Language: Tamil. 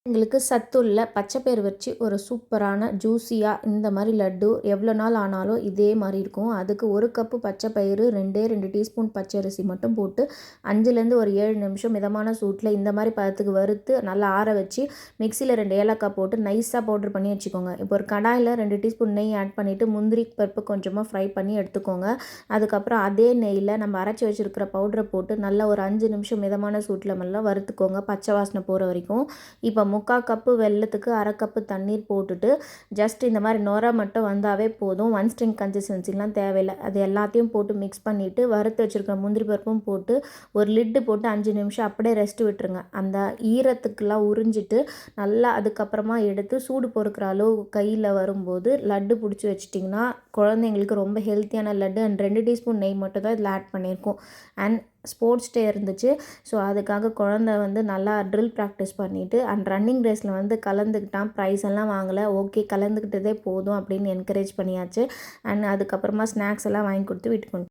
எங்களுக்கு சத்துள்ள பச்சைப்பயிறு வச்சு ஒரு சூப்பரான ஜூஸியாக இந்த மாதிரி லட்டு எவ்வளோ நாள் ஆனாலும் இதே மாதிரி இருக்கும். அதுக்கு 1 கப்பு பச்சைப்பயிறு 2 டீஸ்பூன் பச்சரிசி மட்டும் போட்டு 5லேருந்து ஒரு 7 நிமிஷம் மிதமான சூட்டில் இந்த மாதிரி பதத்துக்கு வறுத்து நல்லா ஆற வச்சு மிக்சியில் 2 ஏலக்காய் போட்டு நைஸாக பவுட்ரு பண்ணி வச்சுக்கோங்க. இப்போ ஒரு கடாயில் 2 டீஸ்பூன் நெய் ஆட் பண்ணிவிட்டு முந்திரி பருப்பு கொஞ்சமாக ஃப்ரை பண்ணி எடுத்துக்கோங்க. அதுக்கப்புறம் அதே நெய்யில் நம்ம அரைச்சி வச்சுருக்கிற பவுடரை போட்டு நல்லா ஒரு 5 நிமிஷம் மிதமான சூட்டில் நல்லா வறுத்துக்கோங்க, பச்சை வாசனை போகிற வரைக்கும். இப்போ 3/4 கப்பு வெல்லத்துக்கு 1/2 கப்பு தண்ணீர் போட்டுட்டு ஜஸ்ட் இந்த மாதிரி நுரை மட்டும் வந்தாவே போதும். 1 ஸ்ட்ரிங் கன்சிஸ்டன்சிலாம் தேவையில்லை. அது எல்லாத்தையும் போட்டு மிக்ஸ் பண்ணிவிட்டு வறுத்து வச்சுருக்க முந்திரி பருப்பும் போட்டு ஒரு லிட்டு போட்டு 5 நிமிஷம் அப்படியே ரெஸ்ட் விட்டுருங்க. அந்த ஈரத்துக்கெலாம் உறிஞ்சிட்டு நல்லா அதுக்கப்புறமா எடுத்து சூடு பொறுக்கிற அளவு கையில் வரும்போது லட்டு பிடிச்சி வச்சிட்டிங்கன்னா குழந்தைங்களுக்கு ரொம்ப ஹெல்த்தியான லட்டு. அண்ட் 2 டீஸ்பூன் நெய் மட்டும் தான் இதில் ஆட் பண்ணியிருக்கோம். அண்ட் ஸ்போர்ட்ஸ் டே இருந்துச்சு. ஸோ அதுக்காக குழந்தை நல்லா ட்ரில் ப்ராக்டிஸ் பண்ணிவிட்டு அண்ட் ரன்னிங் ரேஸில் கலந்துக்கிட்டான். ப்ரைஸ் எல்லாம் வாங்கலை. ஓகே, கலந்துக்கிட்டதே போதும் அப்படின்னு என்கரேஜ் பண்ணியாச்சு. அண்ட் அதுக்கப்புறமா ஸ்நாக்ஸ் எல்லாம் வாங்கி கொடுத்து வீட்டுக்கு